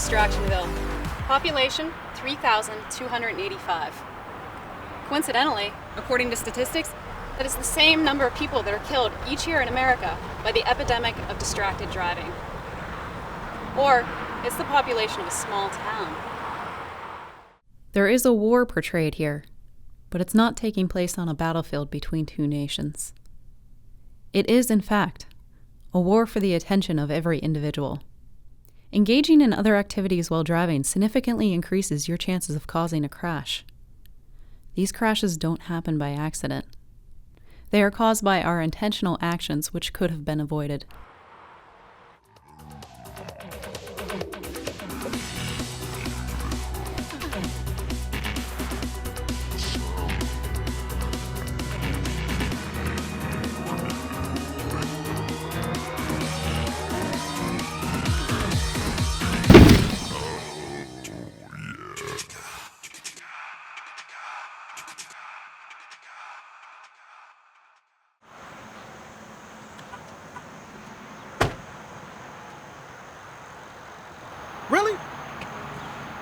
Distractionville. Population 3,285. Coincidentally, according to statistics, that is the same number of people that are killed each year in America by the epidemic of distracted driving. Or it's the population of a small town. There is a war portrayed here, but it's not taking place on a battlefield between two nations. It is, in fact, a war for the attention of every individual. Engaging in other activities while driving significantly increases your chances of causing a crash. These crashes don't happen by accident. They are caused by our intentional actions which could have been avoided. Really?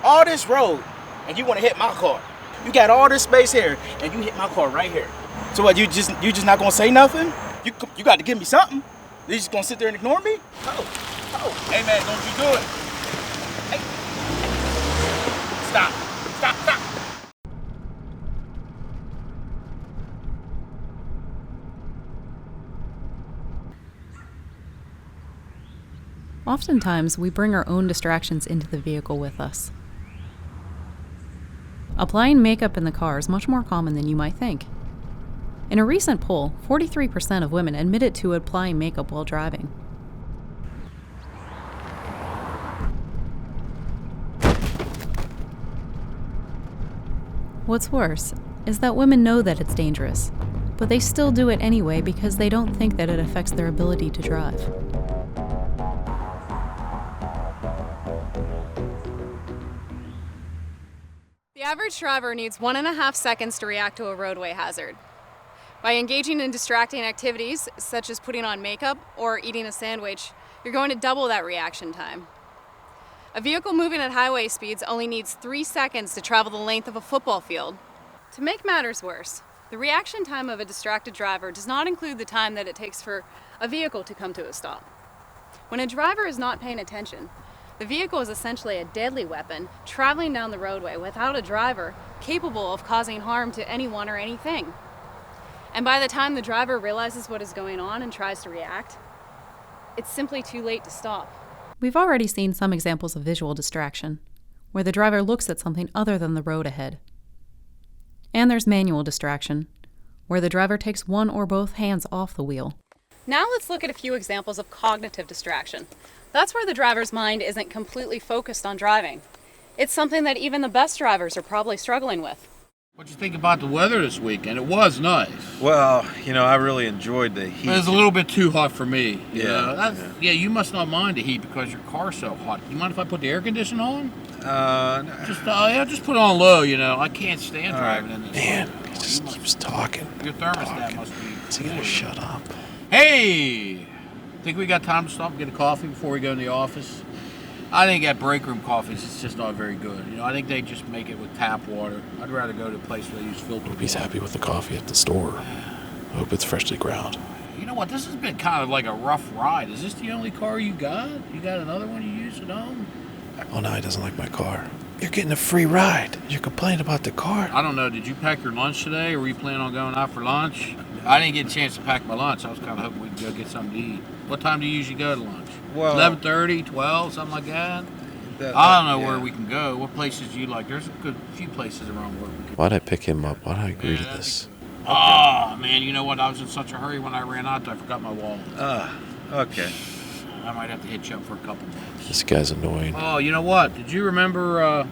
All this road, and you want to hit my car? You got all this space here, and you hit my car right here. So what? You just not gonna say nothing? You got to give me something. You just gonna sit there and ignore me? Oh! Hey man, don't you do it? Hey! Stop! Oftentimes, we bring our own distractions into the vehicle with us. Applying makeup in the car is much more common than you might think. In a recent poll, 43% of women admitted to applying makeup while driving. What's worse is that women know that it's dangerous, but they still do it anyway because they don't think that it affects their ability to drive. The average driver needs 1.5 seconds to react to a roadway hazard. By engaging in distracting activities, such as putting on makeup or eating a sandwich, you're going to double that reaction time. A vehicle moving at highway speeds only needs 3 seconds to travel the length of a football field. To make matters worse, the reaction time of a distracted driver does not include the time that it takes for a vehicle to come to a stop. When a driver is not paying attention, the vehicle is essentially a deadly weapon traveling down the roadway without a driver capable of causing harm to anyone or anything. And by the time the driver realizes what is going on and tries to react, it's simply too late to stop. We've already seen some examples of visual distraction, where the driver looks at something other than the road ahead. And there's manual distraction, where the driver takes one or both hands off the wheel. Now let's look at a few examples of cognitive distraction. That's where the driver's mind isn't completely focused on driving. It's something that even the best drivers are probably struggling with. What'd you think about the weather this weekend? It was nice. Well, I really enjoyed the heat. It was a little bit too hot for me. Yeah. You must not mind the heat because your car's so hot. You mind if I put the air conditioner on? Just put it on low, I can't stand driving in this. Man, he just keeps talking. Your thermostat must be... Is he gonna shut up? Hey! Think we got time to stop and get a coffee before we go in the office? I think at break room coffees, it's just not very good. I think they just make it with tap water. I'd rather go to a place where they use filtered water. He's happy with the coffee at the store. I hope it's freshly ground. You know what? This has been kind of like a rough ride. Is this the only car you got? You got another one you use at home? Oh, no, he doesn't like my car. You're getting a free ride. You're complaining about the car. I don't know. Did you pack your lunch today, or were you planning on going out for lunch? I didn't get a chance to pack my lunch. I was kind of hoping we could go get something to eat. What time do you usually go to lunch? Well, 11:30, 12, something like that? I don't know where we can go. What places do you like? There's a good few places around where we can. Why'd I pick him up? Why'd I agree to this? Oh, man, you know what? I was in such a hurry when I ran out that I forgot my wallet. Okay. I might have to hit you up for a couple bucks. This guy's annoying. Oh, you know what? Did you remember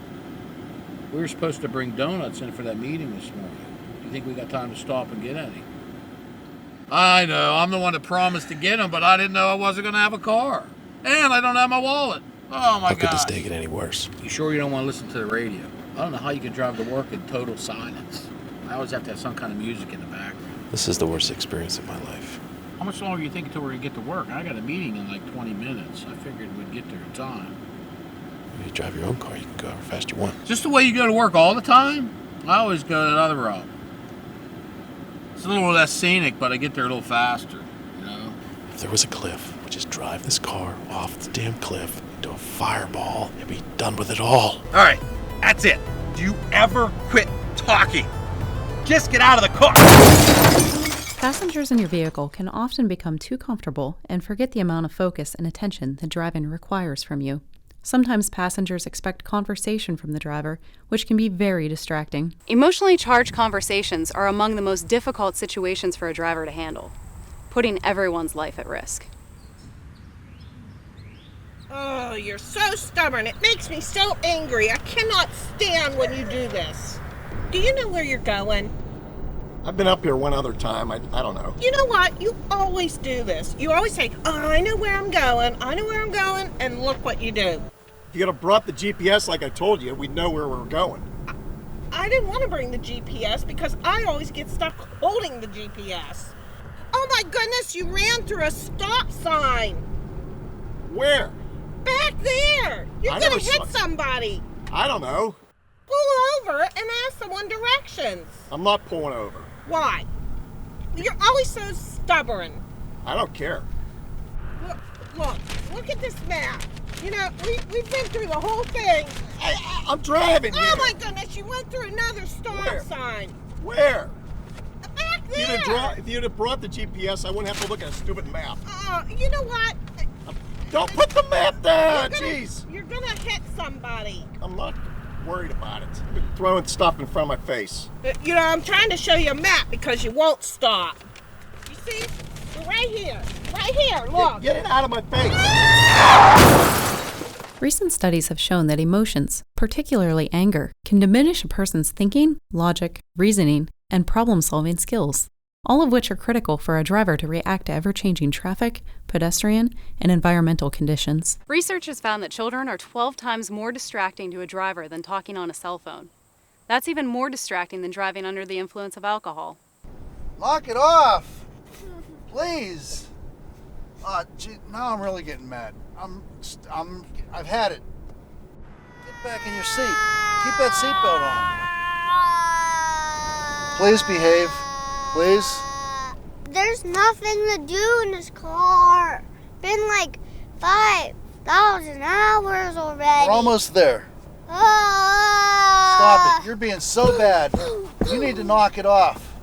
we were supposed to bring donuts in for that meeting this morning? Do you think we got time to stop and get any? I know. I'm the one that promised to get them, but I didn't know I wasn't going to have a car. And I don't have my wallet. Oh, my God. How could this day get any worse? You sure you don't want to listen to the radio? I don't know how you can drive to work in total silence. I always have to have some kind of music in the background. This is the worst experience of my life. How much longer do you think until we're going to get to work? I got a meeting in like 20 minutes. I figured we'd get there in time. You drive your own car, you can go however fast you want. Just the way you go to work all the time? I always go that other route. It's a little less scenic, but I get there a little faster, you know? If there was a cliff, we'd just drive this car off the damn cliff into a fireball and be done with it all. All right, that's it. Do you ever quit talking? Just get out of the car. Passengers in your vehicle can often become too comfortable and forget the amount of focus and attention that driving requires from you. Sometimes passengers expect conversation from the driver, which can be very distracting. Emotionally charged conversations are among the most difficult situations for a driver to handle, putting everyone's life at risk. Oh, you're so stubborn. It makes me so angry. I cannot stand when you do this. Do you know where you're going? I've been up here one other time. I don't know. You know what? You always do this. You always say, oh, I know where I'm going. I know where I'm going. And look what you do. If you could have brought the GPS like I told you, we'd know where we're going. I didn't want to bring the GPS because I always get stuck holding the GPS. Oh my goodness, you ran through a stop sign. Where? Back there. You're going to hit somebody. I don't know. Pull over and ask someone directions. I'm not pulling over. Why? You're always so stubborn. I don't care. Look at this map. You know, we've been through the whole thing. I'm driving here. Oh my goodness, you went through another stop sign. Where? Back there. If you'd have brought the GPS, I wouldn't have to look at a stupid map. You know what? Don't put the map down, jeez. You're gonna hit somebody. I'm not worried about it. I've been throwing stuff in front of my face. You know, I'm trying to show you a map because you won't stop. You see? We're right here. Right here, look. Get it out of my face. Recent studies have shown that emotions, particularly anger, can diminish a person's thinking, logic, reasoning, and problem-solving skills, all of which are critical for a driver to react to ever-changing traffic, pedestrian, and environmental conditions. Research has found that children are 12 times more distracting to a driver than talking on a cell phone. That's even more distracting than driving under the influence of alcohol. Knock it off! Please! Gee, now I'm really getting mad. I've had it. Get back in your seat. Keep that seatbelt on. Please behave. Please. There's nothing to do in this car. Been like 5,000 hours already. We're almost there. Stop it. You're being so bad. You need to knock it off.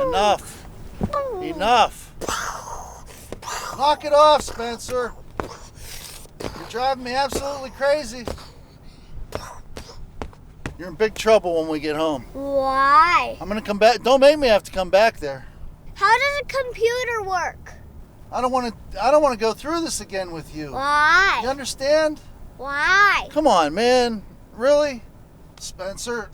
Enough. Enough. Knock it off, Spencer. You're driving me absolutely crazy. You're in big trouble when we get home. Why? I'm gonna come back. Don't make me have to come back there. How does a computer work? I don't want to go through this again with you. Why? You understand? Why? Come on, man. Really? Spencer,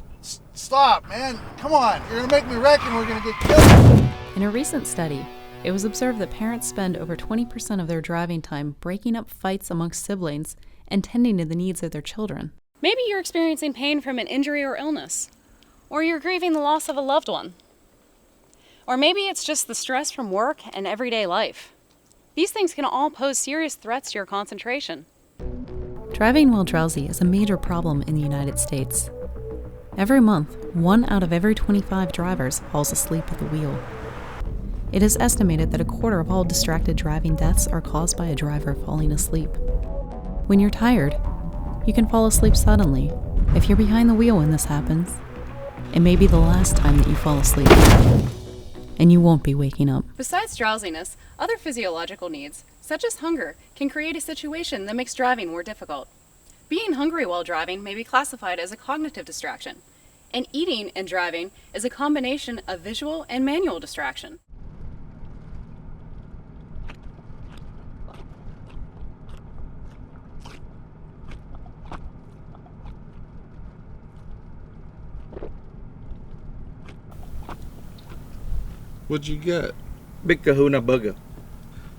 stop, man. Come on. You're gonna make me wreck and we're gonna get killed. In a recent study, it was observed that parents spend over 20% of their driving time breaking up fights amongst siblings and tending to the needs of their children. Maybe you're experiencing pain from an injury or illness, or you're grieving the loss of a loved one. Or maybe it's just the stress from work and everyday life. These things can all pose serious threats to your concentration. Driving while drowsy is a major problem in the United States. Every month, 1 out of every 25 drivers falls asleep at the wheel. It is estimated that a quarter of all distracted driving deaths are caused by a driver falling asleep. When you're tired, you can fall asleep suddenly. If you're behind the wheel when this happens, it may be the last time that you fall asleep, and you won't be waking up. Besides drowsiness, other physiological needs, such as hunger, can create a situation that makes driving more difficult. Being hungry while driving may be classified as a cognitive distraction, and eating and driving is a combination of visual and manual distraction. What'd you get? Big Kahuna Burger.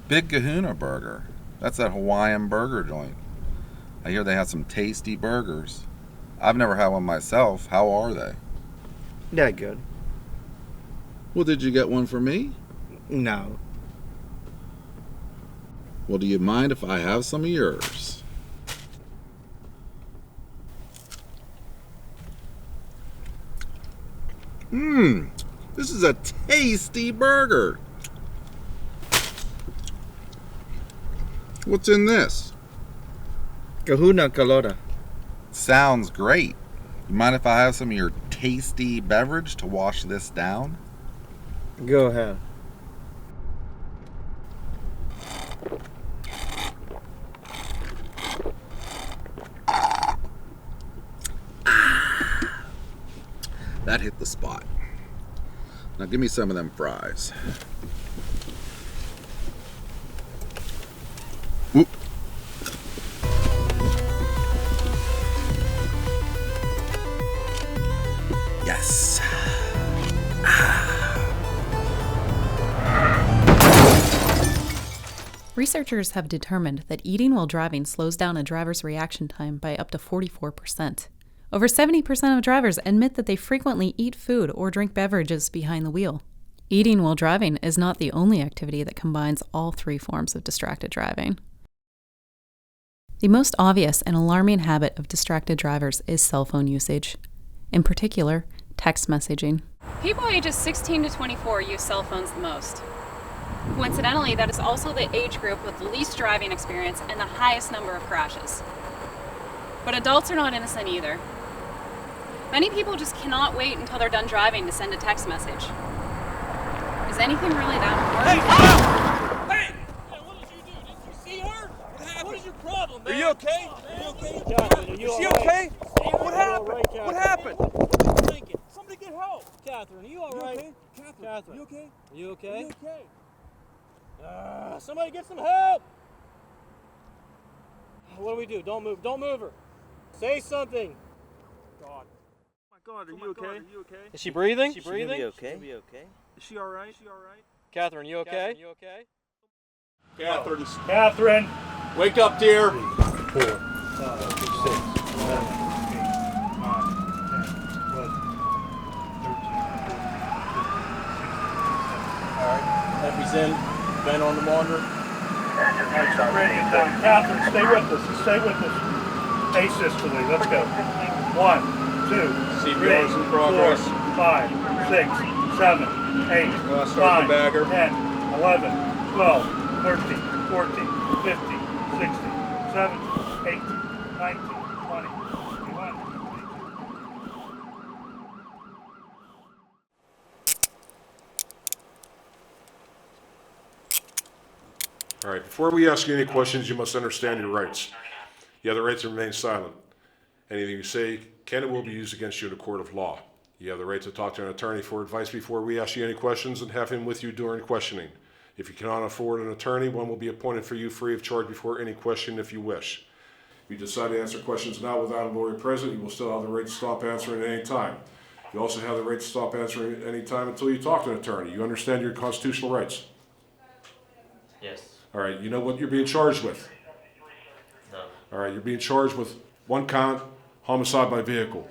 Big Kahuna Burger. That's that Hawaiian burger joint. I hear they have some tasty burgers. I've never had one myself. How are they? They're good. Well, did you get one for me? No. Well, do you mind if I have some of yours? This is a tasty burger. What's in this? Kahuna Kalota. Sounds great. You mind if I have some of your tasty beverage to wash this down? Go ahead. That hit the spot. Now give me some of them fries. Whoop. Yes. Researchers have determined that eating while driving slows down a driver's reaction time by up to 44%. Over 70% of drivers admit that they frequently eat food or drink beverages behind the wheel. Eating while driving is not the only activity that combines all three forms of distracted driving. The most obvious and alarming habit of distracted drivers is cell phone usage. In particular, text messaging. People ages 16 to 24 use cell phones the most. Coincidentally, that is also the age group with the least driving experience and the highest number of crashes. But adults are not innocent either. Many people just cannot wait until they're done driving to send a text message. Is anything really that important? Hey! What did you do? Did you see her? What is your problem, man? Are you okay? Are you okay? Catherine, Is she okay? What happened? What happened? Somebody get help. Catherine, are you all right? Okay? Catherine, you okay? Are you okay? Are you okay? Somebody get some help. What do we do? Don't move. Don't move her. Say something. God. Oh my God, are you okay? Are you okay? Is she breathing? Is she breathing? Be okay. Be okay. Is she all right? Is she all right? Catherine, you okay? You okay? Catherine. Wake up, dear. 3, 4, 5, 6, 7, 8, 9, 10, 11, 13, 14, 15, 16, 17. All right. Effie's in. Ben on the monitor. Bring it down. Catherine, stay with us. Stay with us. Asystole. Let's go. 1, 2, 3, 4, 5, 6, 7, 8, 9, 10, 11, 12, 13, 14, 15, 16, 17, 18, 19, 20, 21, 22. All right, before we ask you any questions, you must understand your rights. You have the right to remain silent. Anything you say can and will be used against you in a court of law. You have the right to talk to an attorney for advice before we ask you any questions and have him with you during questioning. If you cannot afford an attorney, one will be appointed for you free of charge before any question if you wish. If you decide to answer questions now without a lawyer present, you will still have the right to stop answering at any time. You also have the right to stop answering at any time until you talk to an attorney. You understand your constitutional rights? Yes. All right, you know what you're being charged with? No. All right, you're being charged with 1 count, homicide by vehicle.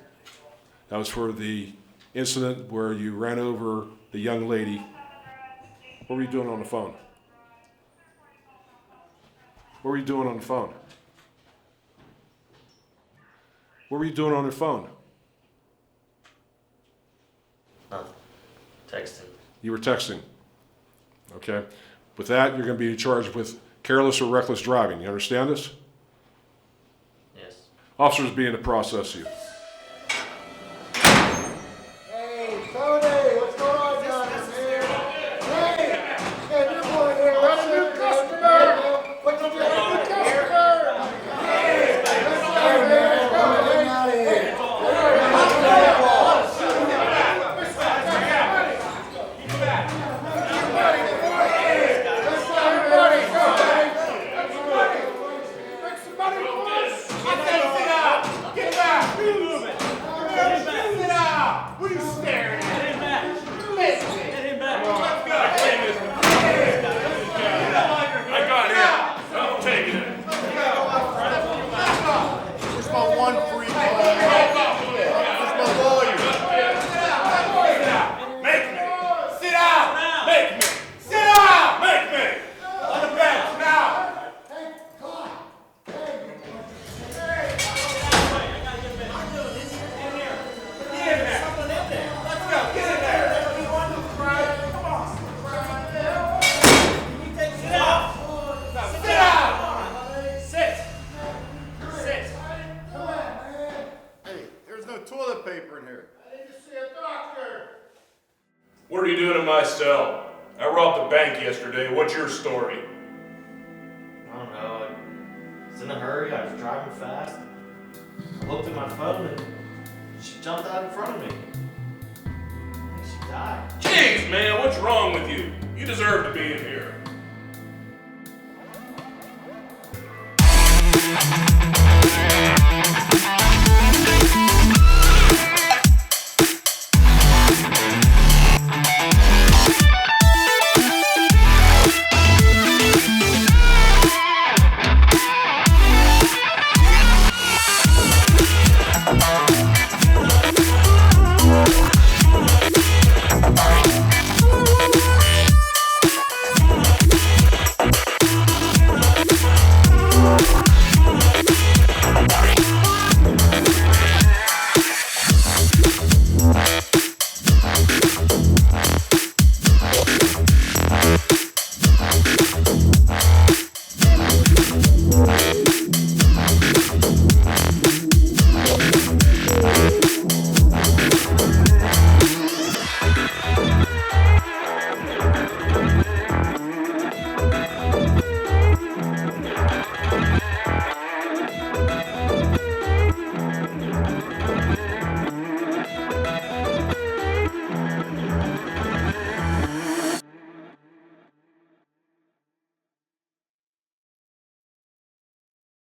That was for the incident where you ran over the young lady. What were you doing on the phone? What were you doing on the phone? What were you doing on your phone? Texting. You were texting. Okay. With that, you're going to be charged with careless or reckless driving. You understand this? Yes. Officers be in to process you. Hey, Tony, what's going on down here? Hey, new boy here. That's a new customer. What's up, new customer? Hey, let's go, man. Come out of here. Get back! cell. I robbed the bank yesterday. What's your story? I don't know. I was in a hurry. I was driving fast. I looked at my phone and she jumped out in front of me. I think she died. Jeez, man, what's wrong with you? You deserve to be in here.